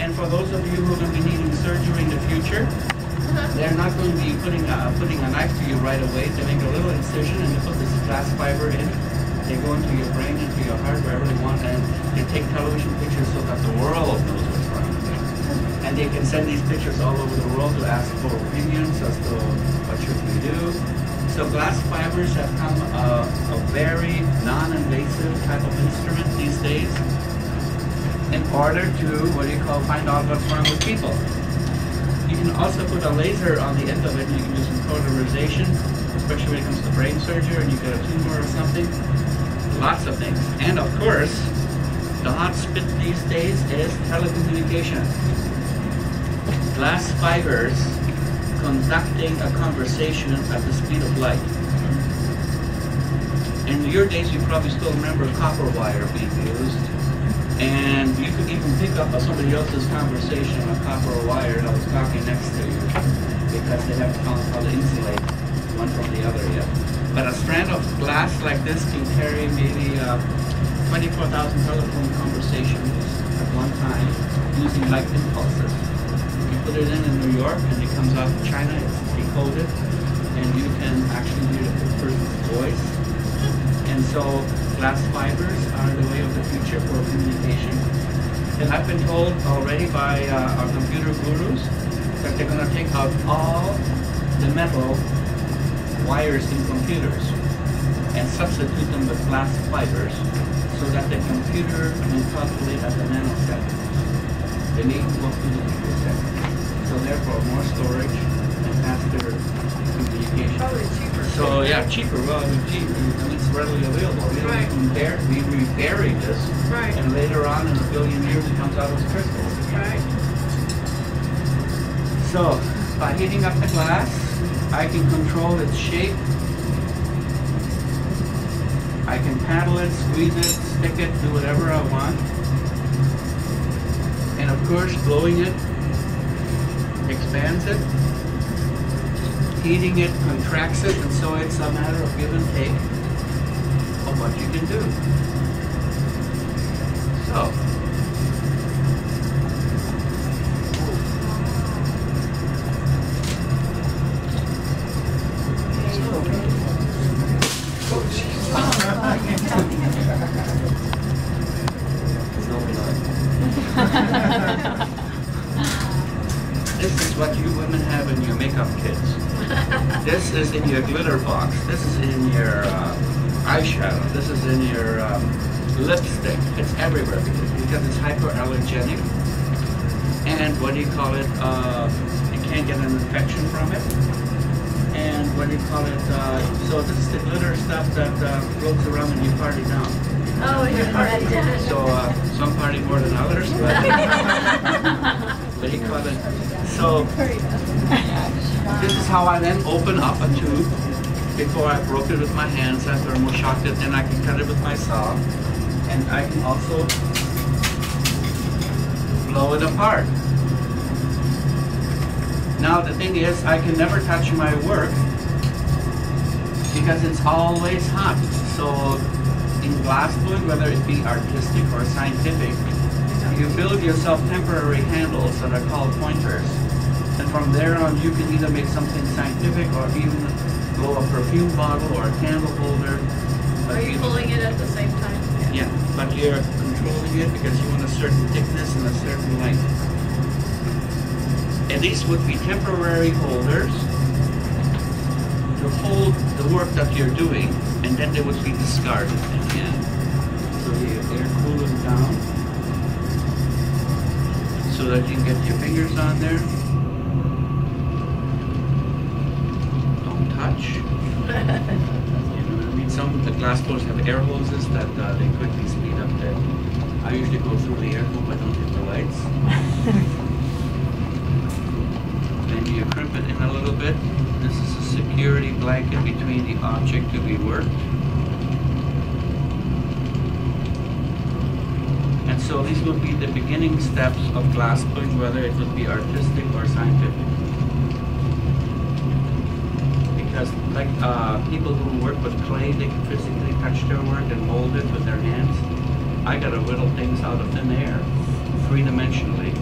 And for those of you who are going to be needing surgery in the future, they're not going to be putting a knife to you right away. They make a little incision and they put this glass fiber in. They go into your brain, into your heart, wherever they want, and they take television pictures so that the world knows what's wrong with you. And they can send these pictures all over the world to ask for opinions as to what should we do. So glass fibers have come a very non-invasive type of instrument these days in order to, find out what's wrong with people. You can also put a laser on the end of it and you can do some cauterization, especially when it comes to brain surgery and you get a tumor or something. Lots of things. And of course, the hot spit these days is telecommunication. Glass fibers conducting a conversation at the speed of light. In your days, you probably still remember copper wire being used. And you could even pick up somebody else's conversation on a copper wire that was talking next to you because they haven't found how to insulate one from the other yet. But a strand of glass like this can carry maybe 24,000 telephone conversations at one time using light impulses. You put it in New York and it comes out of China, it's decoded, and you can actually hear the person's voice. And so glass fibers are the way of the future for communication. And I've been told already by our computer gurus that they're going to take out all the metal wires in computers and substitute them with glass fibers so that the computer can calculate at the nanosecond. They may even go up to the picosecond. So therefore more storage and faster communication. Probably cheaper. So yeah, cheaper. Well, it's readily available. Right. We bury this, right, and later on in a billion years it comes out as crystals. Right. So by heating up the glass, I can control its shape. I can paddle it, squeeze it, stick it, do whatever I want. And of course, blowing it expands it. Heating it contracts it, and so it's a matter of give and take of what you can do. So, this is what you women have in your makeup kits. This is in your glitter box. This is in your eyeshadow. This is in your lipstick. It's everywhere because it's hypoallergenic. And what do you call it? You can't get an infection from it. And what do you call it? So this is the glitter stuff that floats around when you party down. Oh, yeah, party down. So some party more than others, but what do you call it? So this is how I then open up a tube before I broke it with my hands. I thermal shocked it, then I can cut it with my saw, and I can also blow it apart. Now the thing is, I can never touch my work because it's always hot. So in glass blowing, whether it be artistic or scientific, you build yourself temporary handles that are called pointers. And from there on, you can either make something scientific or even blow a perfume bottle or a candle holder. Are you pulling it at the same time? Yeah, but you're controlling it because you want a certain thickness and a certain length. And these would be temporary holders to hold the work that you're doing, and then they would be discarded in the end. So they're cooling down so that you can get your fingers on there. Don't touch. I mean, some of the glass blowers have air hoses that they quickly speed up the. I usually go through the air hose, I don't hit the lights. Then you crimp it in a little bit. This is a security blanket between the object to be worked. And so these would be the beginning steps of glass blowing, whether it would be artistic or scientific. Because like people who work with clay, they can physically touch their work and mold it with their hands. I gotta whittle things out of thin air, three-dimensionally,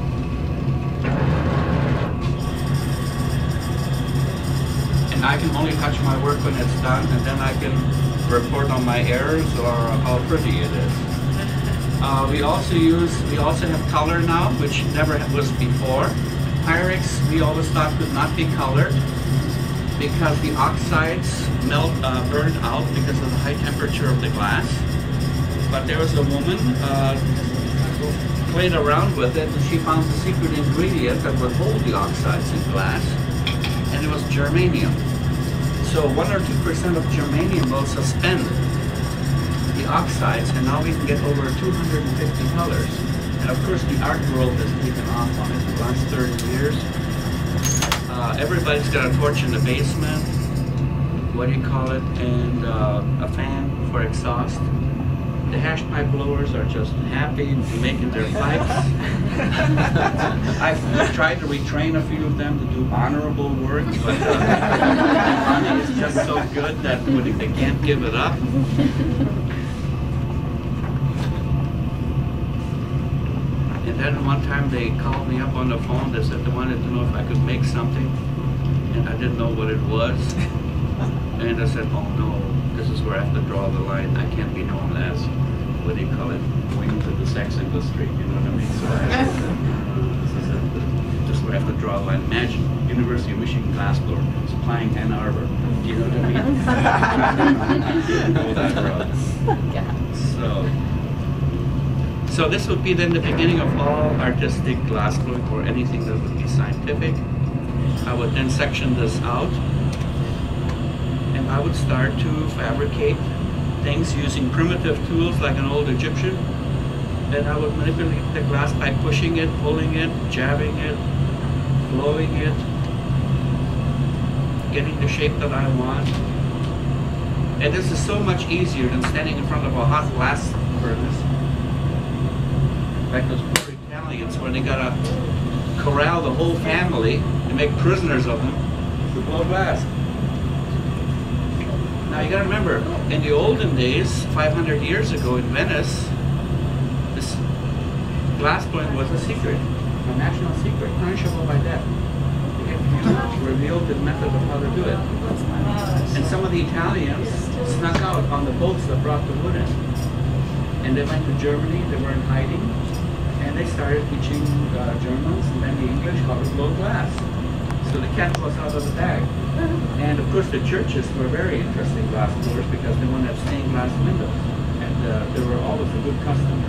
I can only touch my work when it's done, and then I can report on my errors or how pretty it is. We also have color now, which never was before. Pyrex, we always thought could not be colored because the oxides burned out because of the high temperature of the glass. But there was a woman who played around with it, and she found the secret ingredient that would hold the oxides in glass, and it was germanium. So 1 or 2% of germanium will suspend the oxides, and now we can get over 250 colors. And of course, the art world has taken off on it in the last 30 years. Everybody's got a torch in the basement, what do you call it, and a fan for exhaust. The hash pipe blowers are just happy making their pipes. I've tried to retrain a few of them to do honorable work, but the money is just so good that they can't give it up. And then one time they called me up on the phone. They said they wanted to know if I could make something, and I didn't know what it was. And I said, oh no, this is where I have to draw the line. I can't be known as, what do you call it, going to the sex industry, you know what I mean? So this is where I have to draw a line. Imagine University of Michigan glassblower supplying Ann Arbor. Do you know what I mean? Didn't go that route. So this would be then the beginning of all artistic glassblowing or anything that would be scientific. I would then section this out, and I would start to fabricate things using primitive tools like an old Egyptian. Then I would manipulate the glass by pushing it, pulling it, jabbing it, blowing it, getting the shape that I want. And this is so much easier than standing in front of a hot glass furnace. Like those poor Italians where they gotta corral the whole family and make prisoners of them to blow glass. Now you gotta remember, in the olden days, 500 years ago in Venice, this glass blowing was a secret, a national secret, punishable by death. If you revealed the method of how to do it. And some of the Italians snuck out on the boats that brought the wood in. And they went to Germany, they were in hiding, and they started teaching Germans and then the English how to blow glass. So the cat was out of the bag. And of course the churches were very interesting glass blowers because they wanted to have stained glass windows. And they were always a good customer.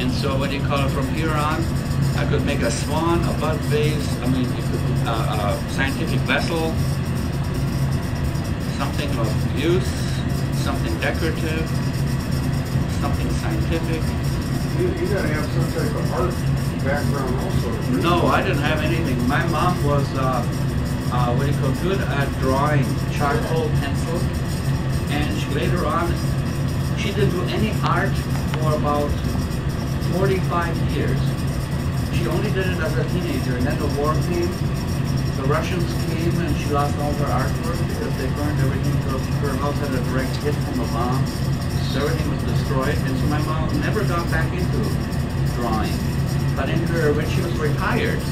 And so what do you call it, from here on, I could make a swan, a bud vase, a scientific vessel, something of use, something decorative, something scientific. You gotta have some type of art background also. No, I didn't have anything. My mom was, good at drawing, charcoal, pencil, and later on, she didn't do any art for about 45 years. She only did it as a teenager, and then the war came, the Russians came, and she lost all her artwork because they burned everything. Her house had a direct hit from a bomb. So everything was destroyed, and so my mom never got back into drawing. But when she was retired,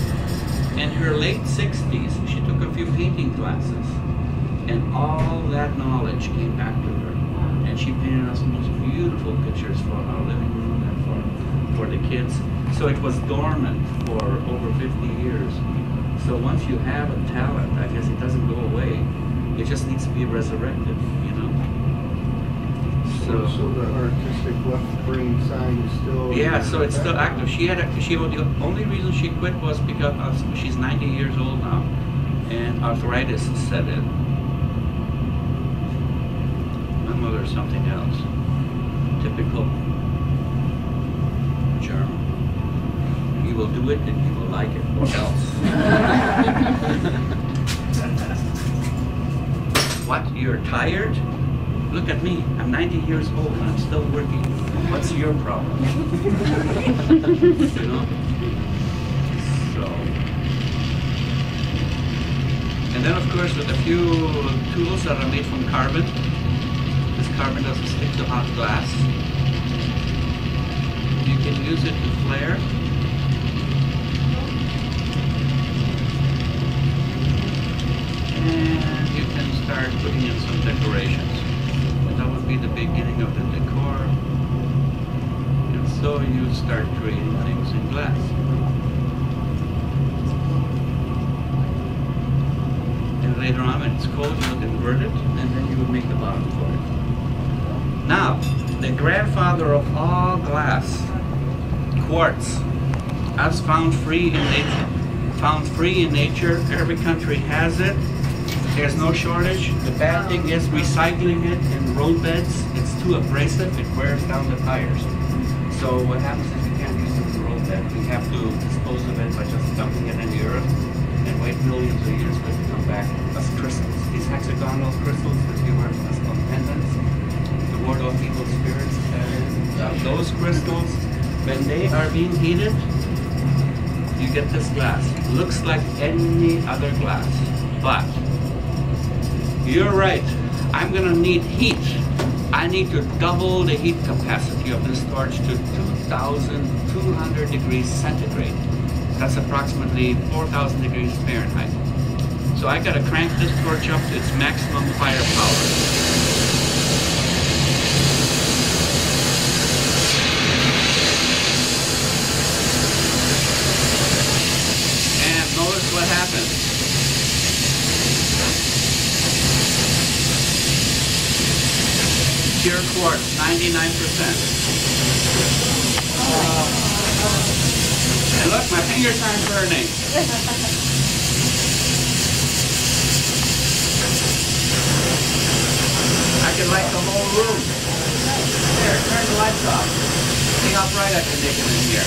in her late 60s, she took a few painting classes, and all that knowledge came back to her. And she painted us the most beautiful pictures for our living room and for the kids. So it was dormant for over 50 years. So once you have a talent, I guess it doesn't go away. It just needs to be resurrected, you know. So the artistic left brain side is still... Yeah, so it's still active. The only reason she quit was because she's 90 years old now, and arthritis set in. My mother's something else. Typical German. You will do it and you will like it, or else. What? You're tired? Look at me. I'm 90 years old and I'm still working. What's your problem? You know? So. And then, of course, with a few tools that are made from carbon. This carbon doesn't stick to hot glass. You can use it to flare. And you can start putting in some decorations. And that would be the beginning of the decor. And so you start creating things in glass. And later on, when it's cold, you would invert it, and then you would make the bottom for it. Now, the grandfather of all glass, quartz, as found free in nature. Found free in nature. Every country has it. There's no shortage. The bad thing is recycling it in roadbeds. It's too abrasive. It wears down the tires. So what happens is we can't use it in the roadbed. We have to dispose of it by just dumping it in the earth and wait millions of years for it to come back as crystals. These hexagonal crystals that you wear as pendants to ward off evil spirits. And those crystals, when they are being heated, you get this glass. Looks like any other glass, but you're right. I'm gonna need heat. I need to double the heat capacity of this torch to 2,200 degrees centigrade. That's approximately 4,000 degrees Fahrenheit. So I gotta crank this torch up to its maximum firepower. And notice what happens. Pure quartz, 99%. And look, my fingers aren't burning. I can light the whole room. There, turn the lights off. See how bright I can make it in here.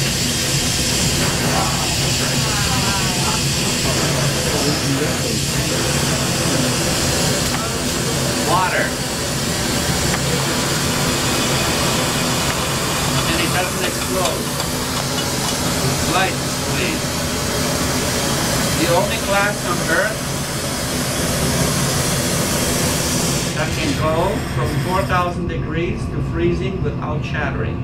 Water. And it doesn't explode. Lights, please. The only glass on Earth that can go from 4,000 degrees to freezing without shattering.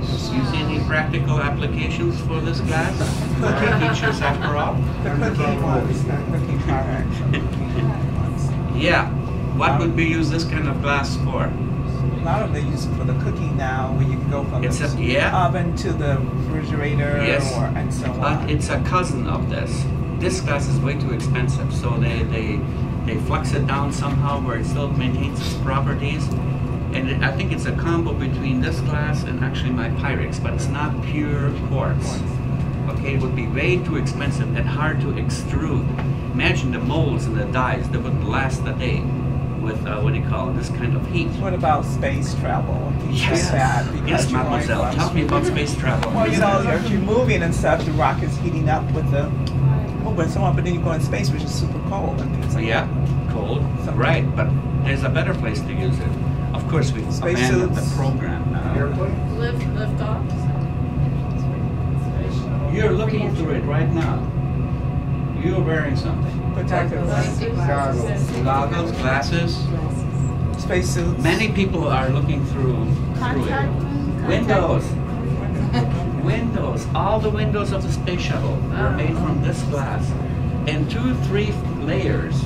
You see any practical applications for this glass? Cooking teachers, after all. The cooking ones, the cooking products. Yeah. What would we use this kind of glass for? A lot of them use it for the cooking now, where you can go from the oven to the refrigerator, yes, and so on. But it's a cousin of this. This glass is way too expensive, so they flux it down somehow where it still maintains its properties. And I think it's a combo between this glass and actually my Pyrex, but it's not pure quartz. Okay, it would be way too expensive and hard to extrude. Imagine the molds and the dyes that would last a day with, what do you call it, this kind of heat. What about space travel? Yes, yes, mademoiselle. Tell me about space travel. Well, you know, if you're moving and stuff, the rocket's heating up with the movement and so on, but then you go in space, which is super cold and things like that. Yeah, cold, right, but there's a better place to use it. Of course, we've abandoned the program now. Airplane? Lift off. You're looking through it right now. You're wearing something. Protective Goggles, glasses. spacesuits. Many people are looking through it. Windows. Windows. All the windows of the space shuttle were made from this glass. And 2-3 layers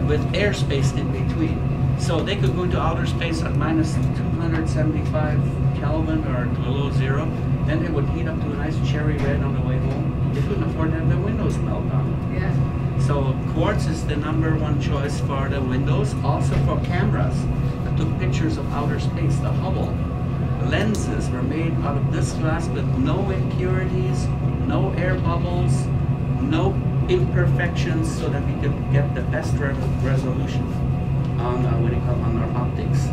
with airspace in between. So they could go into outer space at minus 275 Kelvin or below zero. Then they would heat up to a nice cherry red on the way home. They couldn't afford to have their windows melt down. Yeah. So quartz is the #1 choice for the windows, also for cameras that took pictures of outer space, the Hubble. Lenses were made out of this glass with no impurities, no air bubbles, no imperfections, so that we could get the best resolution on on our optics.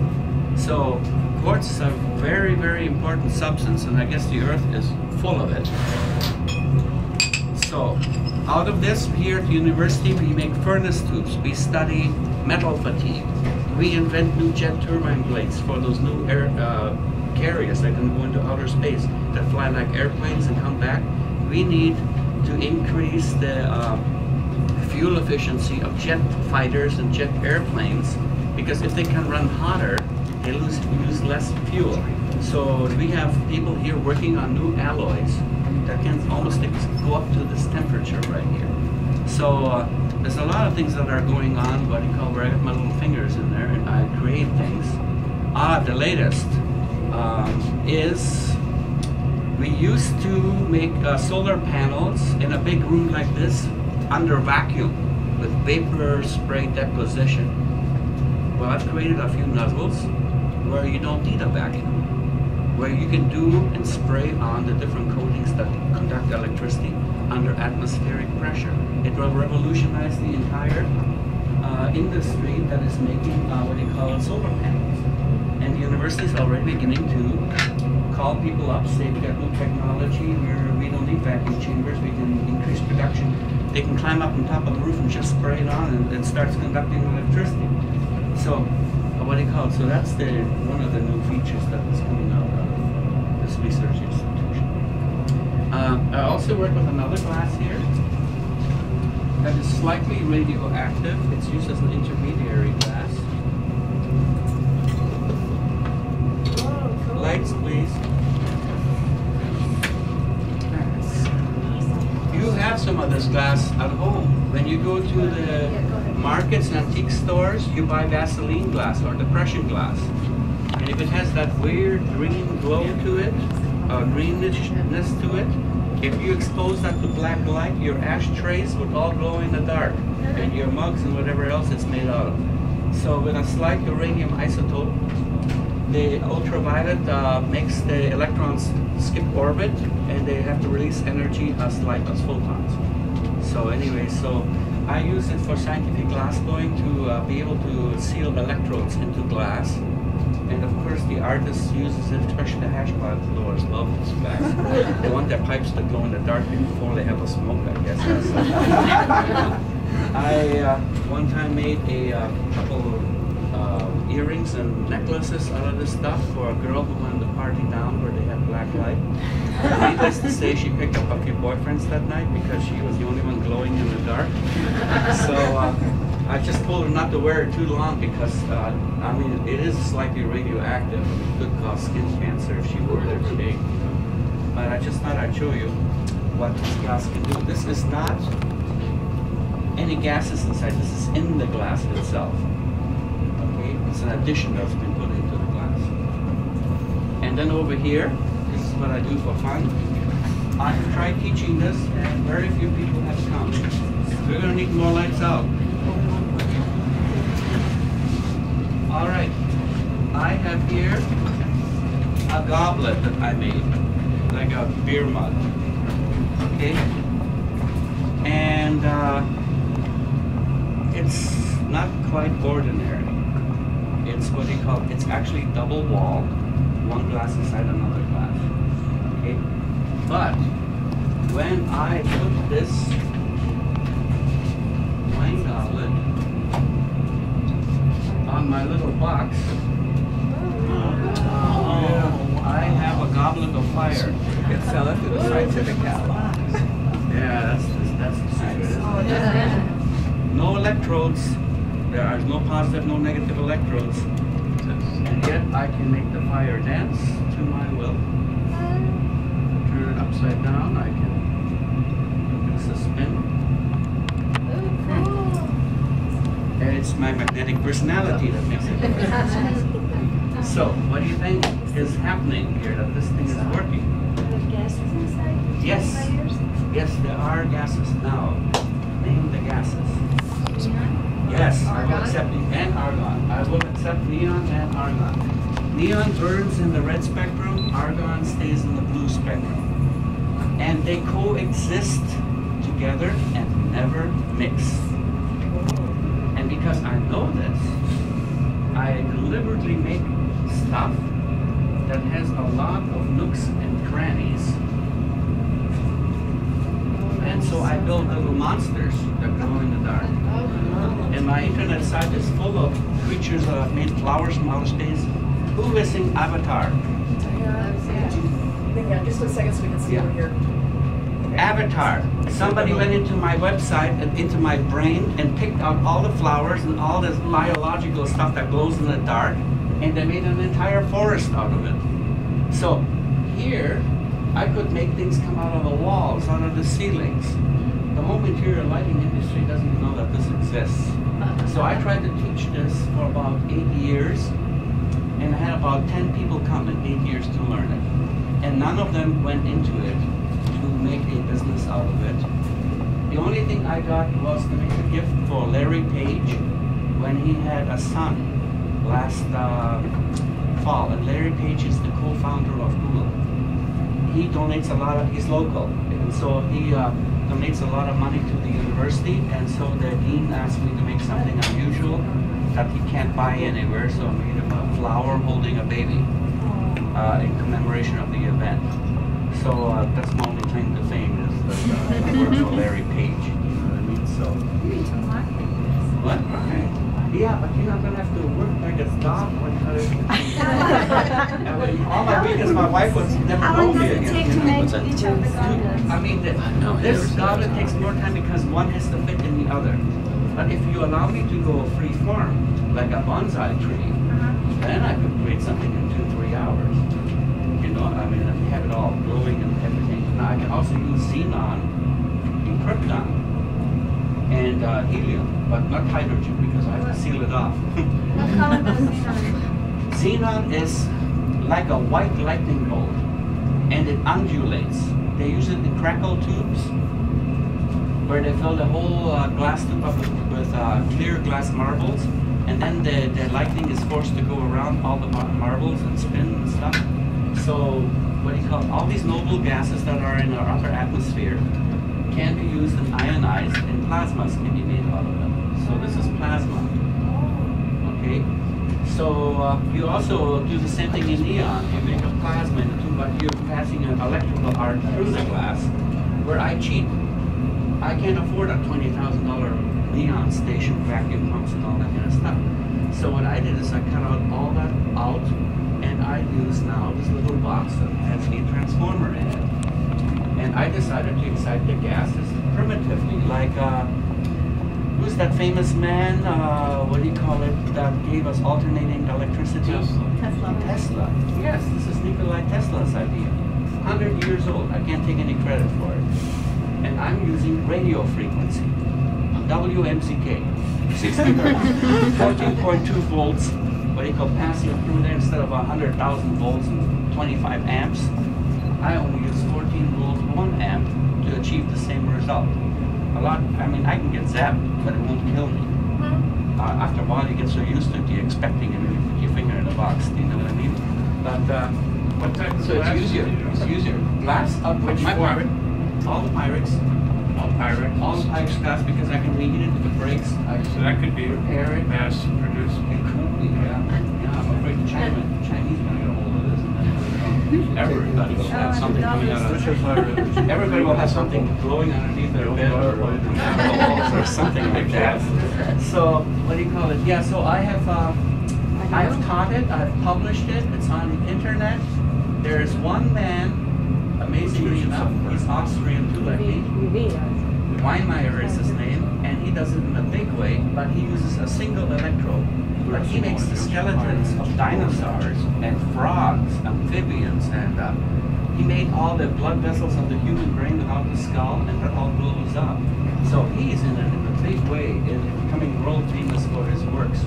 So quartz is a very, very important substance, and I guess the Earth is full of it. So out of this, here at the university, we make furnace tubes. We study metal fatigue. We invent new jet turbine blades for those new air carriers that can go into outer space, that fly like airplanes and come back. We need to increase the fuel efficiency of jet fighters and jet airplanes, because if they can run hotter, they use less fuel. So we have people here working on new alloys that can almost go up to this temperature right here. So there's a lot of things that are going on, what I call where I got my little fingers in there and I create things. The latest is we used to make solar panels in a big room like this under vacuum with vapor spray deposition. Well, I've created a few nozzles where you don't need a vacuum, where you can do and spray on the different coatings that conduct electricity under atmospheric pressure. It will revolutionize the entire industry that is making what they call solar panels. And the university is already beginning to call people up, say we got new technology where we don't need vacuum chambers, we can increase production. They can climb up on top of the roof and just spray it on and it starts conducting electricity. So, what do you call it? So that's one of the new features that is coming out of this research institution. I also work with another glass here that is slightly radioactive. It's used as an intermediary glass. Lights, please. You have some of this glass at home. When you go to the markets and antique stores, you buy Vaseline glass or depression glass. And if it has that weird green glow to it, greenness to it, if you expose that to black light, your ashtrays would all glow in the dark, and your mugs and whatever else it's made out of. So with a slight uranium isotope, the ultraviolet makes the electrons skip orbit, and they have to release energy as light, as photons. So anyway, so I use it for scientific glass blowing to be able to seal electrodes into glass. And of course the artist uses it, especially the hash pipe blowers love this glass. They want their pipes to glow in the dark before they have a smoke, I guess. I one time made a couple of earrings and necklaces out of this stuff for a girl who wanted to party down where they had black light. Needless to say, she picked up a few boyfriends that night because she was the only one glowing in the dark. So I just told her not to wear it too long because, I mean, it is slightly radioactive. It could cause skin cancer if she wore it every day. But I just thought I'd show you what this glass can do. This is not any gases inside. This is in the glass itself. Okay, it's an addition that's been put into the glass. And then over here, this is what I do for fun. I have tried teaching this, and very few people have come. We're going to need more lights out. All right, I have here a goblet that I made, like a beer mug, okay? And it's not quite ordinary. It's what they call, it's actually double walled, one glass inside another glass, okay? But when I put this wine goblet on my little box, I have a goblet of fire. You can sell it to the scientific catalog. Yeah, that's the secret. No electrodes. There are no positive, no negative electrodes. And yet I can make the fire dance to my will. Turn it upside down. I can do a spin. And it's my magnetic personality that makes it work. So, what do you think is happening here that this thing is working? There's gases inside? Yes. Yes, there are gases. Now, name the gases. Yes, I will accept and argon. I will accept neon and argon. Neon burns in the red spectrum, argon stays in the blue spectrum. And they coexist together and never mix. And because I know this, I deliberately make stuff that has a lot of nooks and crannies. And so I build little monsters that glow in the dark. And my internet site is full of creatures that have made flowers from outer space. Who is in Avatar? Yeah, just a second so we can see over here. Avatar. Somebody went into my website and into my brain and picked out all the flowers and all this biological stuff that glows in the dark, and they made an entire forest out of it. So here, I could make things come out of the walls, out of the ceilings. the home interior lighting industry doesn't even know that this exists. So I tried to teach this for about 8 years, and I had about 10 people come in 8 years to learn it. And none of them went into it to make a business out of it. The only thing I got was to make a gift for Larry Page when he had a son last fall. And Larry Page is the co-founder of Google. He donates a lot of, he's local, and so he donates a lot of money to the university, and so the dean asked me to make something unusual that he can't buy anywhere, so I made him a flower holding a baby in commemoration of the event. So that's my only claim to fame is that I work for Larry Page, you know what I mean? So. What? Yeah, but you're not gonna have to work like a dog when all my weekends, my wife was never How know long me does it again. take to make each of the gardens? I mean, this garden takes more time because one has to fit in the other. But if you allow me to go free form, like a bonsai tree, then I could create something in 2-3 hours. You know, I mean, I have it all glowing and everything. Now I can also use xenon and krypton and helium, but not hydrogen because I have to seal it off. What color does it shine? Xenon is like a white lightning bolt, and it undulates. They use it in crackle tubes, where they fill the whole glass tube up with clear glass marbles, and then the lightning is forced to go around all the marbles and spin and stuff. So, what do you call it? All these noble gases that are in our upper atmosphere can be used and ionized, and plasmas can be made out of them. So this is plasma. Okay. So you also do the same thing in neon. You make a plasma in the tube, but you're passing an electrical arc through the glass. Where I cheat, I can't afford a $20,000 neon station, vacuum pumps, and all that kind of stuff. So what I did is I cut out all that out, and I use now this little box that has a transformer in it. And I decided to excite the gases primitively, like, who's that famous man, what do you call it, that gave us alternating electricity? Tesla. Yes, this is Nikola Tesla's idea. 100 years old, I can't take any credit for it. And I'm using radio frequency, WMCK, 60 hertz, 14.2 volts, what do you call passing through there instead of 100,000 volts and 25 amps. I only use 14 volts, 1 amp to achieve the same result. A lot, I mean, I can get zapped, but it won't kill me. After a while, you get so used to it, you're expecting it when you put your finger in the box, do you know what I mean? But, What type of so glass it's easier. do you use? It's easier. Glass, Which my form? pirate, all the Pyrex, All Pyrex? all the Pyrex glass because I can reheat it if it breaks. I So that could be repair it. mass produced. It could be, yeah. Yeah, I'm afraid the Chinese gonna get a hold of this and then everybody will have something coming out of it. Everybody will have something glowing underneath their bed or something like that. So, what do you call it? Yeah, so I've taught it, I've published it, it's on the internet. There is one man, amazingly enough, he's Austrian too, like me. Weinmeier is his name, and he does it in a big way, but he uses a single electrode. But he makes the skeletons of dinosaurs and frogs, amphibians, and he made all the blood vessels of the human brain without the skull, and that all blows up. So he's in a big way in becoming world famous for his works.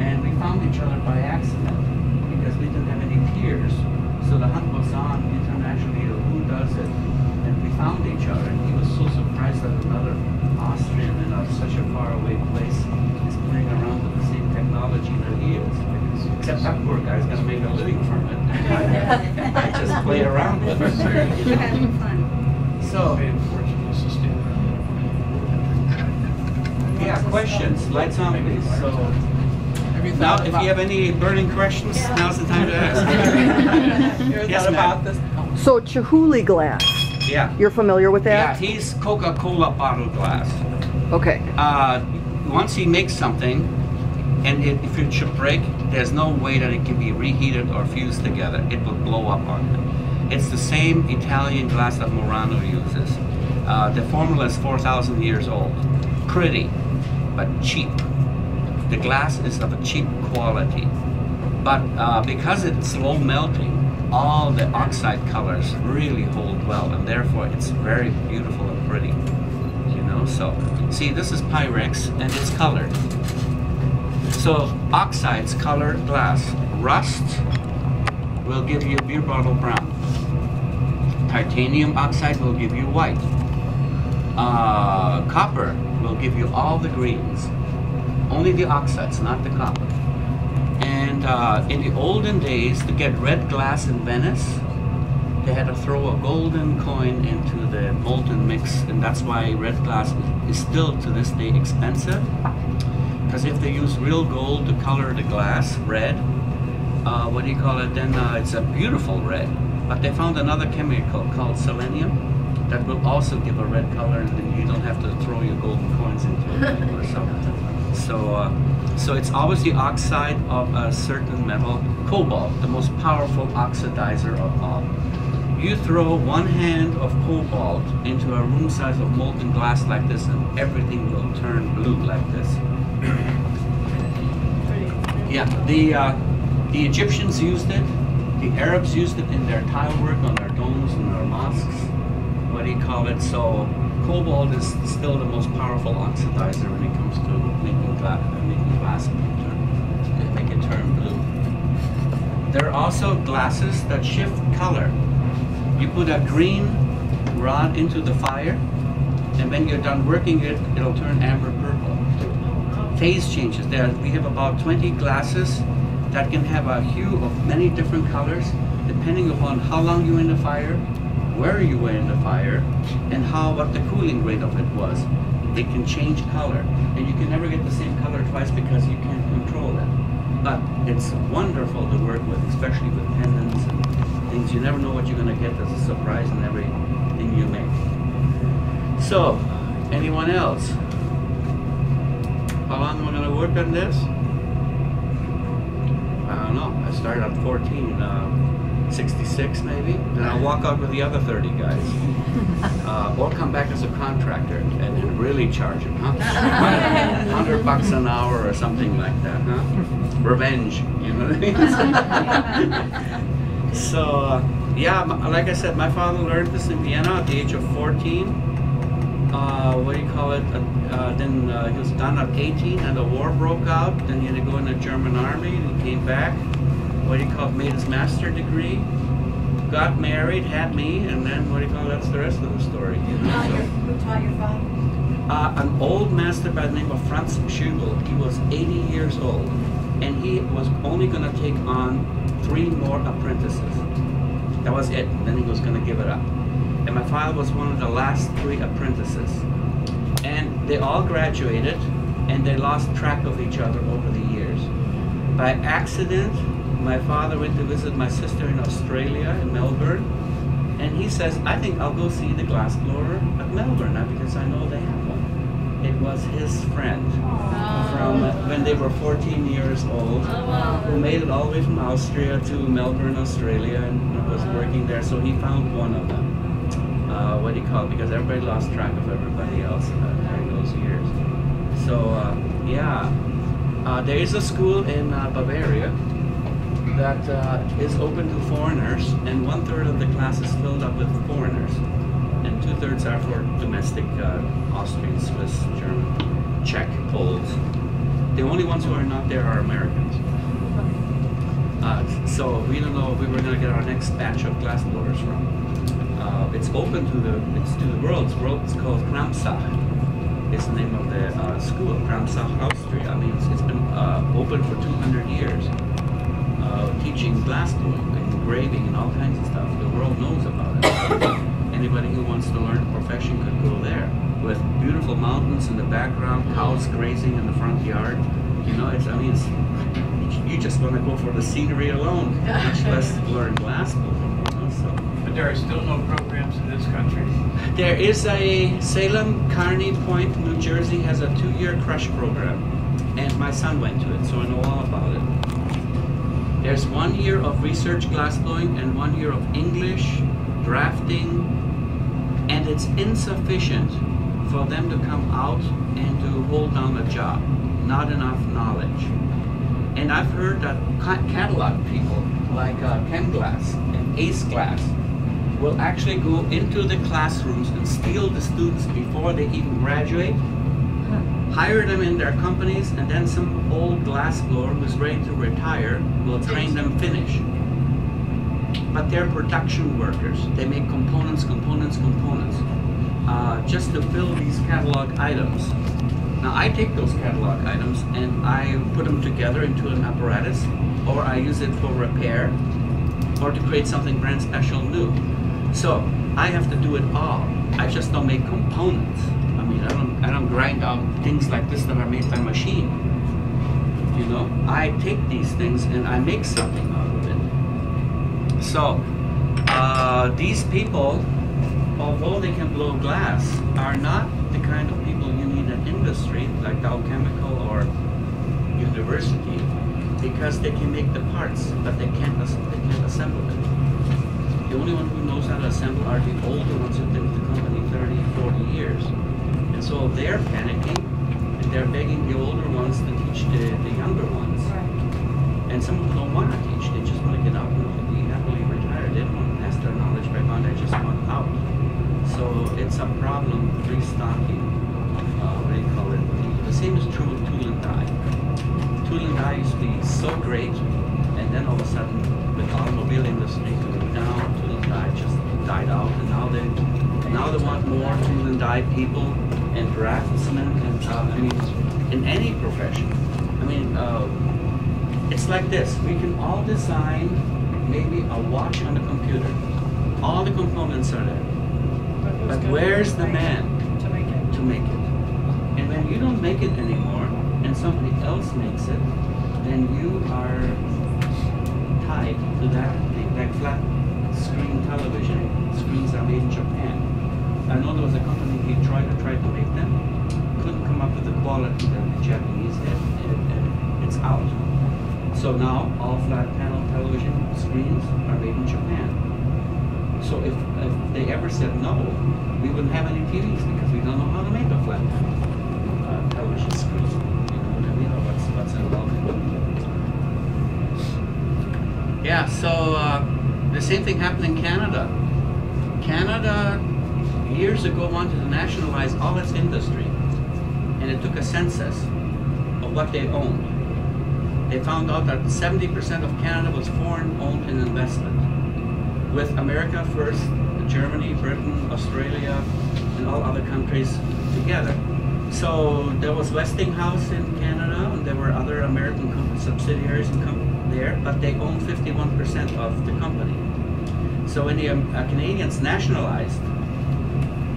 And we found each other by accident because we didn't have any peers. So the hunt was on internationally of who does it. And we found each other, and he was so surprised that another Austrian in such a faraway place is playing around with the same technology that he is. Except that poor guy's gonna make a living from it. I just play around with it. You know? So, Very unfortunate system. yeah, questions, lights on please. So, now if you have any burning questions, now's the time to ask. Yes, about ma'am. this. So Chihuly glass, Yeah. you're familiar with Yeah, that? he's Coca-Cola bottle glass. Okay. Once he makes something, and if it should break, there's no way that it can be reheated or fused together. It will blow up on him. It's the same Italian glass that Murano uses. The formula is 4,000 years old. Pretty, but cheap. The glass is of a cheap quality. But because it's low melting, all the oxide colors really hold well, and therefore it's very beautiful and pretty. know. So, see, this is Pyrex, and it's colored. So, oxides color glass. Rust will give you beer bottle brown. Titanium oxide will give you white. Copper will give you all the greens. Only the oxides, not the copper. And in the olden days, to get red glass in Venice, they had to throw a golden coin into the molten mix, and that's why red glass is still to this day expensive. Because if they use real gold to color the glass red, what do you call it? Then it's a beautiful red. But they found another chemical called selenium that will also give a red color, and then you don't have to throw your golden coins into it or something. So it's always the oxide of a certain metal, cobalt, the most powerful oxidizer of all. You throw one hand of cobalt into a room size of molten glass like this, and everything will turn blue like this. Yeah, the Egyptians used it. The Arabs used it in their tile work on their domes and their mosques. What do you call it? So cobalt is still the most powerful oxidizer when it comes to making glass make it turn blue. There are also glasses that shift color. You put a green rod into the fire, and when you're done working it, it'll turn amber purple. Phase changes. We have about 20 glasses that can have a hue of many different colors, depending upon how long you were in the fire, where you were in the fire, and what the cooling rate of it was. It can change color, and you can never get the same color twice because you can't control it. But it's wonderful to work with, especially with pendants and things. You never know what you're going to get as a surprise in everything you make. So, anyone else? How long am I going to work on this? I don't know. I started at 14, 66 maybe. Then I'll walk out with the other 30 guys. Or come back as a contractor and then really charge them, huh? $100 an hour or something like that, huh? Revenge, you know what I mean? So, yeah, like I said, my father learned this in Vienna at the age of 14. What do you call it? Then he was done at 18 and the war broke out. Then he had to go in the German army and he came back. What do you call it? Made his master's degree. Got married, had me, and then what do you call it? That's the rest of the story. You know? Who taught your father? An old master by the name of Franz Schugel. He was 80 years old, and he was only going to take on 3 more apprentices. That was it. Then he was going to give it up. And my father was one of the last 3 apprentices. And they all graduated, and they lost track of each other over the years. By accident, my father went to visit my sister in Australia, in Melbourne, and he says, I think I'll go see the glassblower at Melbourne now because I know they have one. It was his friend from when they were 14 years old, who made it all the way from Austria to Melbourne, Australia, and was working there, so he found one of them. What do you call it? Because everybody lost track of everybody else during those years. So, there is a school in Bavaria that is open to foreigners, and 1/3 of the class is filled up with foreigners, and 2/3 are for domestic Austrian, Swiss, German, Czech, Poles. The only ones who are not there are Americans. So we don't know if we were going to get our next batch of glassblowers from. It's open to the world. It's called Kramsach. Is the name of the school, Kramsach, Austria. I mean, it's been open for 200 years. Teaching glassblowing and engraving and all kinds of stuff. The world knows about it. Anybody who wants to learn a profession could go there. With beautiful mountains in the background, cows grazing in the front yard. You know, you just want to go for the scenery alone, much less learn glassblowing. You know, so. But there are still no programs in this country. There is a Salem, Kearney Point, New Jersey has a 2-year crush program, and my son went to it, so I know all about it. There's 1 year of research glassblowing and 1 year of English, drafting, and it's insufficient for them to come out and to hold down a job. Not enough knowledge. And I've heard that catalog people like Chem Glass and Ace Glass, will actually go into the classrooms and steal the students before they even graduate, hire them in their companies, and then some old glassblower who's ready to retire will train them finish. But they're production workers. They make components, just to fill these catalog items. Now I take those catalog items and I put them together into an apparatus, or I use it for repair, or to create something brand special new. So I have to do it all. I just don't make components. I mean, I don't grind out things like this that are made by machine. You know, I take these things and I make something out of it. So these people, although they can blow glass, are not the kind of people you need in industry like Dow Chemical or university, because they can make the parts, but they can't assemble it. The only one who knows how to assemble are the older ones who've been with the company 30, 40 years. And so they're panicking, and they're begging the older ones to teach the younger ones. And some of them don't want to teach, they just want to get out and be happily retired. They don't want to pass their knowledge back on, they just want out. So it's a problem restocking, what do you call it? The same is true with tool and die. Tool and die used to be so great, and then all of a sudden, with the automobile industry going down, tool and die just died out, and now they want more tool and die people and draftsmen, and I mean, in any profession. I mean, it's like this: we can all design maybe a watch on the computer. All the components are there, but where's the man to make it? And when you don't make it anymore, and somebody else makes it, then you are tied to that thing, like flat screen television. Screens are made in Japan. I know there was a company he tried to make them, couldn't come up with the quality that the Japanese had, and it's out. So now all flat panel television screens are made in Japan. So if they ever said no, we wouldn't have any TVs because we don't know how to make a flat panel television screen. You know what I mean? Or what's involved in it. Yeah, so the same thing happened in Canada. Canada years ago wanted to nationalize all its industry, and it took a census of what they owned. They found out that 70% of Canada was foreign-owned in investment, with America first, Germany, Britain, Australia, and all other countries together. So there was Westinghouse in Canada, and there were other American subsidiaries there, but they owned 51% of the company. So when the Canadians nationalized,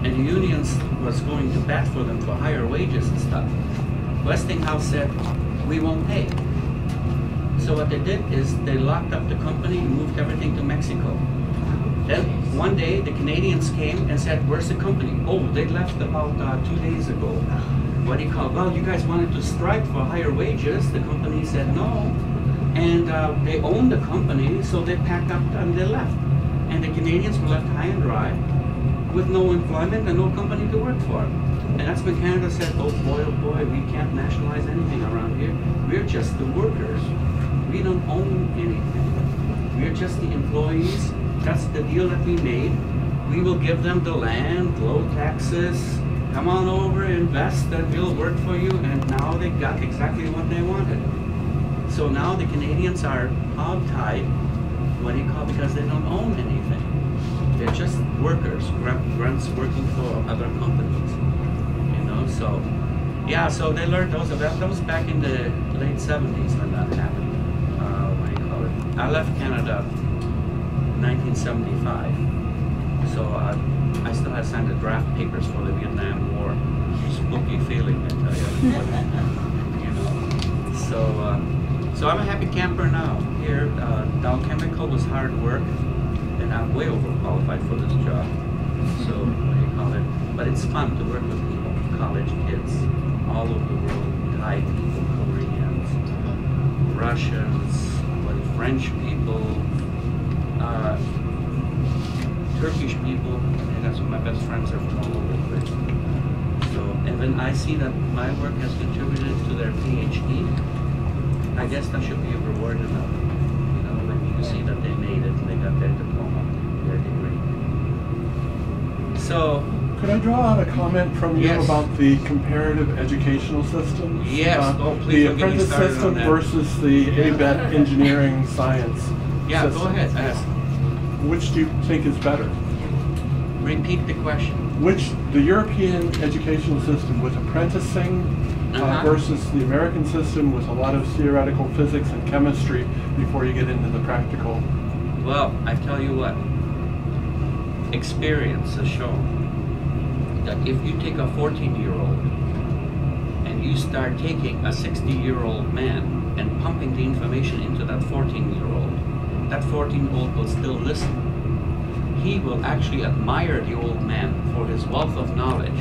and the unions was going to bat for them for higher wages and stuff, Westinghouse said, we won't pay. So what they did is they locked up the company and moved everything to Mexico. Then one day the Canadians came and said, where's the company? Oh, they left about 2 days ago. What do you call it? Well, you guys wanted to strike for higher wages. The company said no. And they owned the company, so they packed up and they left. And the Canadians were left high and dry with no employment and no company to work for. And that's when Canada said, oh boy, we can't nationalize anything around here. We're just the workers. We don't own anything. We're just the employees. That's the deal that we made. We will give them the land, low taxes, come on over, invest, and we'll work for you. And now they got exactly what they wanted. So now the Canadians are hog-tied, what do you call it, because they don't own anything. They're just workers, grunts working for other companies. You know, so yeah, so they learned those. That was back in the late 70s when that happened. What do you call it? I left Canada 1975, so I still had signed the draft papers for the Vietnam War. Spooky feeling, I tell you. You know, so I'm a happy camper now. Here, Dow Chemical was hard work, and I'm way overqualified for this job. So what do you call it? But it's fun to work with people, college kids, all over the world, Thai people, Koreans, Russians, French people, Turkish people, and that's what my best friends are from all over the place. So, and when I see that my work has contributed to their PhD, I guess that should be a reward enough. You know, when you see that they made it and they got their diploma, their degree. So, Could I draw out a comment from you Yes. about the comparative educational systems? Yes. Oh, please The don't get me apprentice started on system that. versus the ABET engineering science yeah, system. go ahead, ask. Which do you think is better? Repeat the question. Which, the European educational system with apprenticing versus the American system with a lot of theoretical physics and chemistry before you get into the practical? Well, I tell you what, experience has shown that if you take a 14-year-old and you start taking a 60-year-old man and pumping the information into that 14-year-old, that 14-year-old will still listen. He will actually admire the old man for his wealth of knowledge.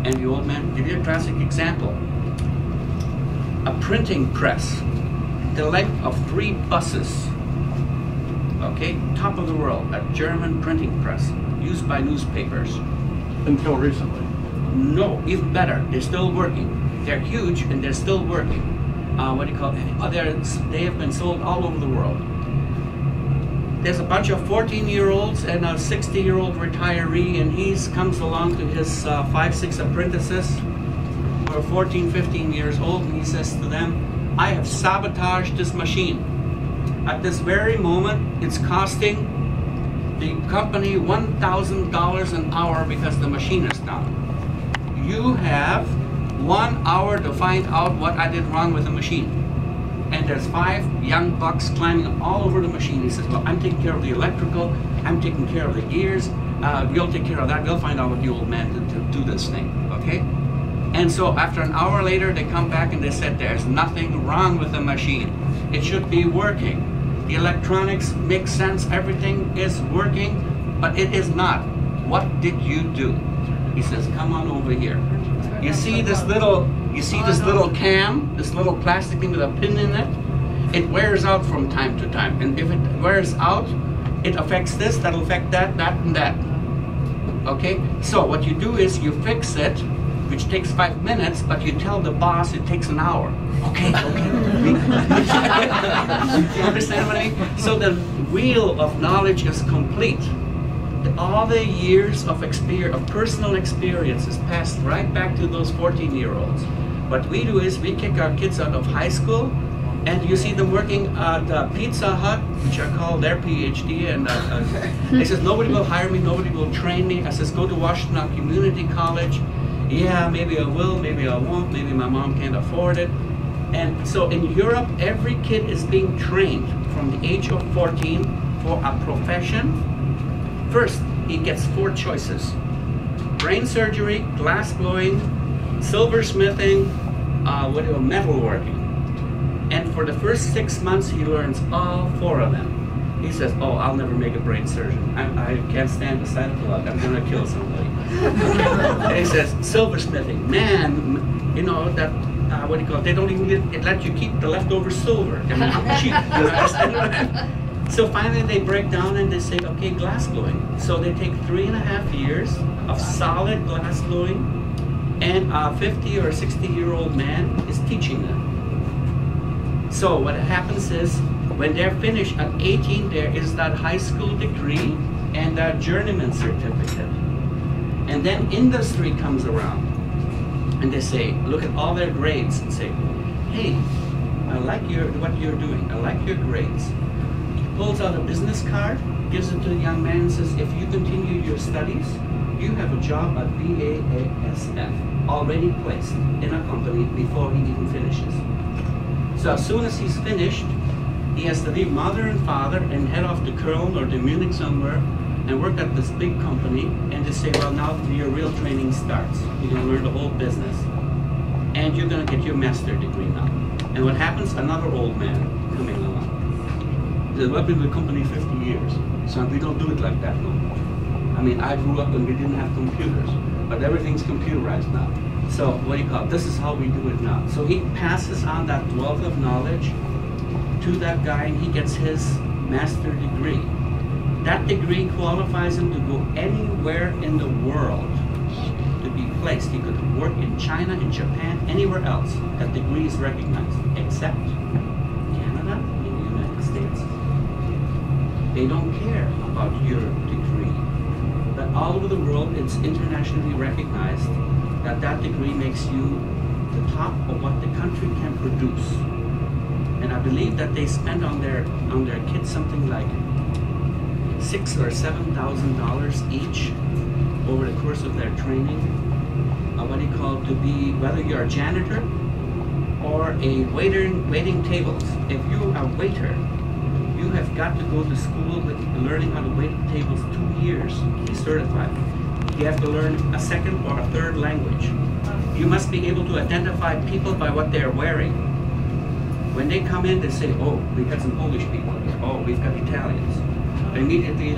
And the old man, give you a classic example. A printing press, the length of 3 buses, okay, top of the world, a German printing press, used by newspapers. Until recently. No, even better, they're still working. They're huge and they're still working. What do you call it? They have been sold all over the world. There's a bunch of 14-year-olds and a 60-year-old retiree, and he comes along to his 5-6 apprentices who are 14, 15 years old, and he says to them, I have sabotaged this machine. At this very moment, it's costing the company $1,000 an hour because the machine is down. You have 1 hour to find out what I did wrong with the machine. And there's 5 young bucks climbing all over the machine. He says, well, I'm taking care of the electrical, I'm taking care of the gears, we'll take care of that, we'll find out what the old man did to do this thing, okay? And so after an hour later, they come back and they said, there's nothing wrong with the machine. It should be working. The electronics make sense, everything is working, but it is not. What did you do? He says, come on over here. You see this little cam, this little plastic thing with a pin in it? It wears out from time to time. And if it wears out, it affects this, that'll affect that, and that. Okay? So what you do is you fix it, which takes 5 minutes, but you tell the boss it takes an hour. Okay. You understand what I mean? So the wheel of knowledge is complete. All the years of experience, of personal experiences passed right back to those 14-year-olds. What we do is we kick our kids out of high school, and you see them working at Pizza Hut, which I call their PhD, and they says, nobody will hire me, nobody will train me. I says, go to Washington Community College. Yeah, maybe I will, maybe I won't, maybe my mom can't afford it. And so in Europe, every kid is being trained from the age of 14 for a profession. First, he gets 4 choices: brain surgery, glass blowing, silversmithing, metalworking. And for the first 6 months, he learns all 4 of them. He says, oh, I'll never make a brain surgeon. I can't stand the sight of blood. I'm gonna kill somebody. And he says, silversmithing, man, you know, that, they don't even let you keep the leftover silver. I mean, how cheap, you understand? So finally they break down and they say, okay, glass blowing. So they take 3.5 years of solid glass blowing, and a 50 or 60-year-old man is teaching them. So what happens is, when they're finished at 18, there is that high school degree and that journeyman certificate. And then industry comes around and they say, look at all their grades and say, hey, I like what you're doing, I like your grades. Pulls out a business card, gives it to the young man and says, if you continue your studies, you have a job at BASF, already placed in a company before he even finishes. So as soon as he's finished, he has to leave mother and father and head off to Köln or to Munich somewhere and work at this big company, and they say, well, now your real training starts. You're going to learn the whole business. And you're going to get your master's degree now. And what happens? Another old man coming along. He says, well, I've been with the company 50 years. So we don't do it like that no more. I mean, I grew up when we didn't have computers, but everything's computerized now. So what do you call it? This is how we do it now. So he passes on that wealth of knowledge to that guy, and he gets his master's degree. That degree qualifies him to go anywhere in the world to be placed. He could work in China, in Japan, anywhere else. That degree is recognized, except Canada and the United States. They don't care about your degree. But all over the world, it's internationally recognized that that degree makes you the top of what the country can produce. And I believe that they spend on their kids something like $6,000 or $7,000 each over the course of their training. What do you call it, to be, whether you're a janitor or a waiter waiting tables. If you're a waiter, you have got to go to school with learning how to wait tables 2 years to be certified. You have to learn a second or a third language. You must be able to identify people by what they're wearing. When they come in, they say, oh, we've got some Polish people here. Oh, we've got Italians. Immediately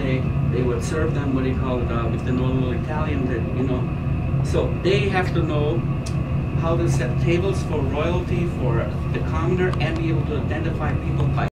they would serve them, what do you call it, if they know a little Italian, that, you know. So they have to know how to set tables for royalty, for the commoner, and be able to identify people by